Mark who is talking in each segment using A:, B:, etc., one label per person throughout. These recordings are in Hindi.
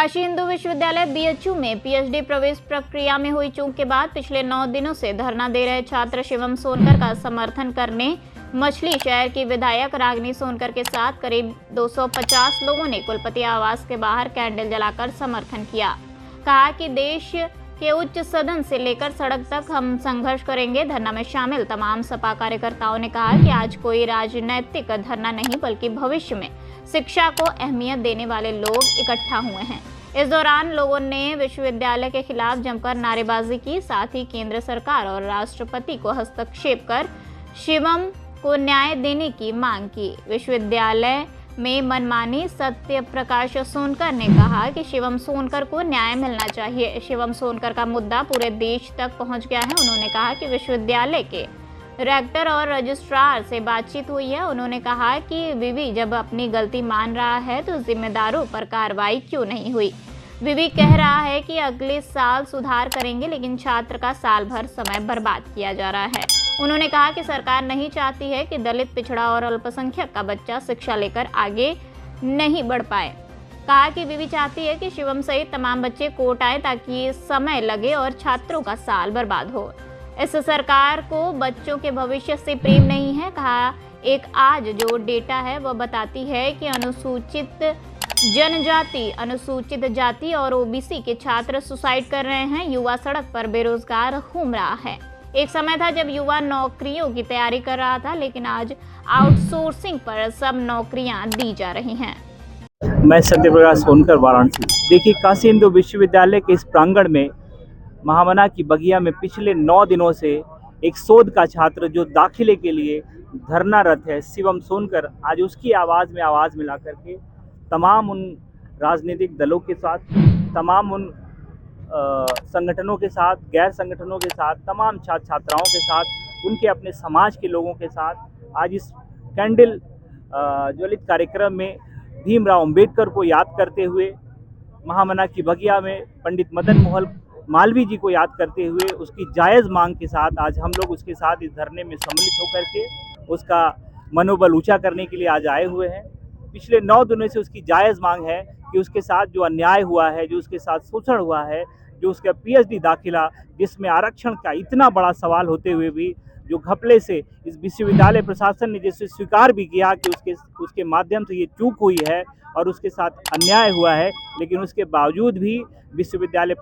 A: काशी हिंदू विश्वविद्यालय बीएचयू में पीएचडी प्रवेश प्रक्रिया में हुई चूक के बाद पिछले 9 दिनों से धरना दे रहे छात्र शिवम सोनकर का समर्थन करने मछली शहर की विधायक रागिनी सोनकर के साथ करीब 250 लोगों ने कुलपति आवास के बाहर कैंडल जलाकर समर्थन किया। कहा कि देश के उच्च सदन से लेकर सड़क तक हम संघर्ष करेंगे। धरना में शामिल तमाम सपा कार्यकर्ताओं ने कहा कि आज कोई राजनीतिक धरना नहीं बल्कि भविष्य में शिक्षा को अहमियत देने वाले लोग इकट्ठा हुए हैं। इस दौरान लोगों ने विश्वविद्यालय के खिलाफ जमकर नारेबाजी की, साथ ही केंद्र सरकार और राष्ट्रपति को हस्तक्षेप कर शिवम को न्याय देने की मांग की। विश्वविद्यालय में मनमानी सत्य प्रकाश सोनकर ने कहा कि शिवम सोनकर को न्याय मिलना चाहिए। शिवम सोनकर का मुद्दा पूरे देश तक पहुंच गया है। उन्होंने कहा कि विश्वविद्यालय के रेक्टर और रजिस्ट्रार से बातचीत हुई है। उन्होंने कहा कि विवि जब अपनी गलती मान रहा है तो जिम्मेदारों पर कार्रवाई क्यों नहीं हुई। विवि कह रहा है कि अगले साल सुधार करेंगे, लेकिन छात्र का साल भर समय बर्बाद किया जा रहा है। उन्होंने कहा कि सरकार नहीं चाहती है कि दलित, पिछड़ा और अल्पसंख्यक का बच्चा शिक्षा लेकर आगे नहीं बढ़ पाए। कहा कि विवि चाहती है कि शिवम सहित तमाम बच्चे कोर्ट आए ताकि समय लगे और छात्रों का साल बर्बाद हो। इस सरकार को बच्चों के भविष्य से प्रेम नहीं है। कहा एक आज जो डेटा है वह बताती है कि अनुसूचित जनजाति, अनुसूचित जाति और ओबीसी के छात्र सुसाइड कर रहे हैं। युवा सड़क पर बेरोजगार घूम रहा है। एक समय था जब युवा नौकरियों की तैयारी कर रहा था, लेकिन आज आउटसोर्सिंग पर सब नौकरियां दी जा रही हैं।
B: मैं सत्यप्रकाश सोनकर, वाराणसी। देखिए, काशी हिंदू विश्वविद्यालय के इस प्रांगण में महामना की बगिया में पिछले 9 दिनों से एक शोध का छात्र जो दाखिले के लिए धरनारत है, शिवम सोनकर, आज उसकी आवाज़ में आवाज़ मिला करके तमाम उन राजनीतिक दलों के साथ, तमाम उन संगठनों के साथ, गैर संगठनों के साथ, तमाम छात्र छात्राओं के साथ, उनके अपने समाज के लोगों के साथ आज इस कैंडल ज्वलित कार्यक्रम में भीमराव अंबेडकर को याद करते हुए, महामना की बगिया में पंडित मदन मोहन मालवीय जी को याद करते हुए, उसकी जायज़ मांग के साथ आज हम लोग उसके साथ इस धरने में सम्मिलित होकर के उसका मनोबल ऊंचा करने के लिए आज आए हुए हैं। पिछले 9 दिनों से उसकी जायज़ मांग है कि उसके साथ जो अन्याय हुआ है, जो उसके साथ शोषण हुआ है, जो उसका पीएचडी दाखिला जिसमें आरक्षण का इतना बड़ा सवाल होते हुए भी जो घपले से इस विश्वविद्यालय प्रशासन ने जिसे स्वीकार भी किया कि उसके माध्यम से ये चूक हुई है और उसके साथ अन्याय हुआ है, लेकिन उसके बावजूद भी विश्वविद्यालय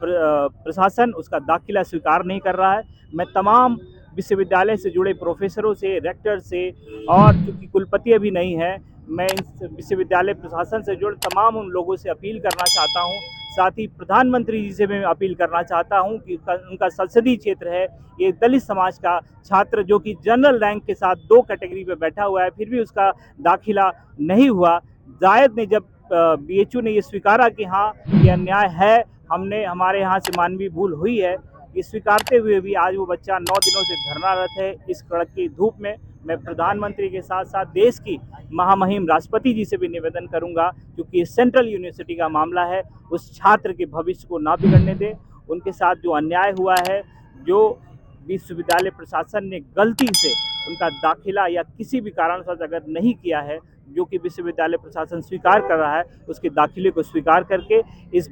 B: प्रशासन उसका दाखिला स्वीकार नहीं कर रहा है। मैं तमाम विश्वविद्यालय से जुड़े प्रोफेसरों से, रेक्टर से, और चूँकि कुलपति अभी नहीं है, मैं इन विश्वविद्यालय प्रशासन से जुड़े तमाम उन लोगों से अपील करना चाहता हूं, साथ ही प्रधानमंत्री जी से मैं अपील करना चाहता हूं कि उनका संसदीय क्षेत्र है, ये दलित समाज का छात्र जो कि जनरल रैंक के साथ 2 कैटेगरी पे बैठा हुआ है, फिर भी उसका दाखिला नहीं हुआ। जायद ने जब बीएचयू ने ये स्वीकारा कि हाँ ये अन्याय है, हमारे यहाँ से मानवीय भूल हुई है, ये स्वीकारते हुए भी आज वो बच्चा 9 दिनों से धरनारत है इस कड़क की धूप में। मैं प्रधानमंत्री के साथ साथ देश की महामहिम राष्ट्रपति जी से भी निवेदन करूंगा, क्योंकि सेंट्रल यूनिवर्सिटी का मामला है, उस छात्र के भविष्य को ना बिगड़ने दे। उनके साथ जो अन्याय हुआ है, जो विश्वविद्यालय प्रशासन ने गलती से उनका दाखिला या किसी भी कारण से अगर नहीं किया है, जो कि विश्वविद्यालय प्रशासन स्वीकार कर रहा है, उसके दाखिले को स्वीकार करके इस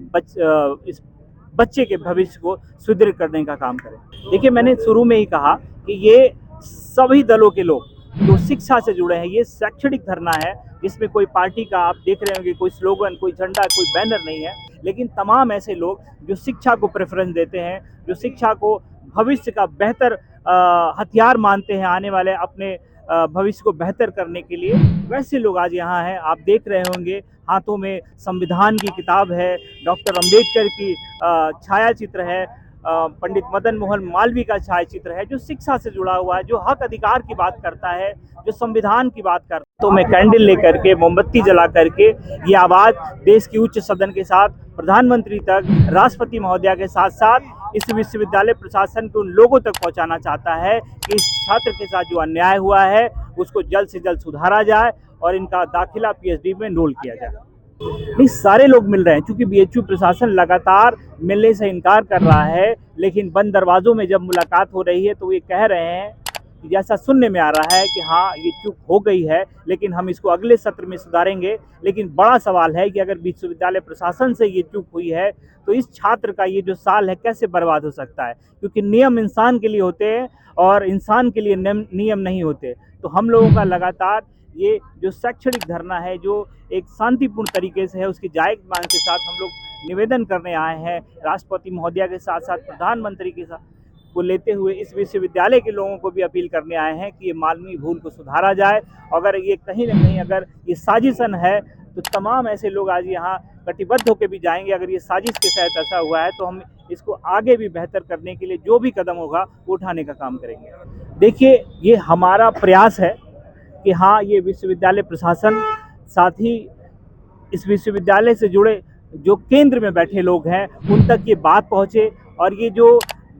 B: बच्चे के भविष्य को सुदृढ़ करने का काम करें। देखिए, मैंने शुरू में ही कहा कि ये सभी दलों के लोग जो शिक्षा से जुड़े हैं, ये शैक्षणिक धरना है जिसमें कोई पार्टी का आप देख रहे होंगे कोई स्लोगन, कोई झंडा, कोई बैनर नहीं है, लेकिन तमाम ऐसे लोग जो शिक्षा को प्रेफरेंस देते हैं, जो शिक्षा को भविष्य का बेहतर हथियार मानते हैं आने वाले अपने भविष्य को बेहतर करने के लिए, वैसे लोग आज यहाँ हैं। आप देख रहे होंगे हाथों में संविधान की किताब है, डॉक्टर अंबेडकर की छायाचित्र है, पंडित मदन मोहन मालवीय का छायाचित्र है, जो शिक्षा से जुड़ा हुआ है, जो हक अधिकार की बात करता है, जो संविधान की बात करता है। तो मैं कैंडल लेकर के, मोमबत्ती जला करके ये आवाज़ देश की उच्च सदन के साथ प्रधानमंत्री तक, राष्ट्रपति महोदया के साथ साथ इस विश्वविद्यालय प्रशासन के उन लोगों तक पहुंचाना चाहता है कि इस छात्र के साथ जो अन्याय हुआ है उसको जल्द से जल्द सुधारा जाए और इनका दाखिला पीएचडी में एनरोल किया जाए। नहीं, सारे लोग मिल रहे हैं, क्योंकि बीएचयू प्रशासन लगातार मिलने से इनकार कर रहा है, लेकिन बंद दरवाजों में जब मुलाकात हो रही है तो ये कह रहे हैं जैसा सुनने में आ रहा है कि हाँ ये चूक हो गई है, लेकिन हम इसको अगले सत्र में सुधारेंगे। लेकिन बड़ा सवाल है कि अगर विश्वविद्यालय प्रशासन से ये चूक हुई है तो इस छात्र का ये जो साल है कैसे बर्बाद हो सकता है, क्योंकि नियम इंसान के लिए होते हैं और इंसान के लिए नियम नहीं होते। तो हम लोगों का लगातार ये जो शैक्षणिक धरना है, जो एक शांतिपूर्ण तरीके से है, उसकी जायज मांग के साथ हम लोग निवेदन करने आए हैं राष्ट्रपति महोदया के साथ साथ प्रधानमंत्री के साथ को लेते हुए इस विश्वविद्यालय के लोगों को भी अपील करने आए हैं कि ये मानवीय भूल को सुधारा जाए। अगर ये कहीं ना कहीं अगर ये साजिशन है तो तमाम ऐसे लोग आज यहाँ कटिबद्ध होकर भी जाएंगे। अगर ये साजिश के तहत ऐसा हुआ है तो हम इसको आगे भी बेहतर करने के लिए जो भी कदम होगा वो उठाने का काम करेंगे। देखिए, ये हमारा प्रयास है कि हाँ, ये विश्वविद्यालय प्रशासन, साथ ही इस विश्वविद्यालय से जुड़े जो केंद्र में बैठे लोग हैं उन तक ये बात पहुँचे और ये जो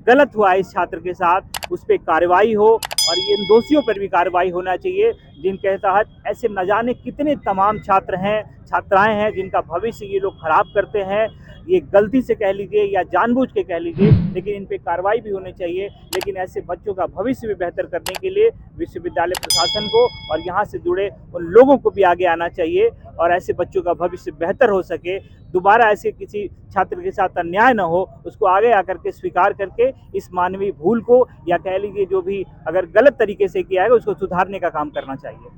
B: गलत हुआ है इस छात्र के साथ उस पर कार्रवाई हो और ये इन दोषियों पर भी कार्रवाई होना चाहिए, जिनके तहत ऐसे न जाने कितने तमाम छात्र हैं, छात्राएं हैं जिनका भविष्य ये लोग खराब करते हैं। ये गलती से कह लीजिए या जानबूझ के कह लीजिए, लेकिन इन पे कार्रवाई भी होनी चाहिए। लेकिन ऐसे बच्चों का भविष्य भी बेहतर करने के लिए विश्वविद्यालय प्रशासन को और यहाँ से जुड़े उन लोगों को भी आगे आना चाहिए और ऐसे बच्चों का भविष्य बेहतर हो सके। दोबारा ऐसे किसी छात्र के साथ अन्याय न हो, उसको आगे आकर के स्वीकार करके इस मानवीय भूल को या कह लीजिए जो भी अगर गलत तरीके से किया है उसको सुधारने का काम करना चाहिए।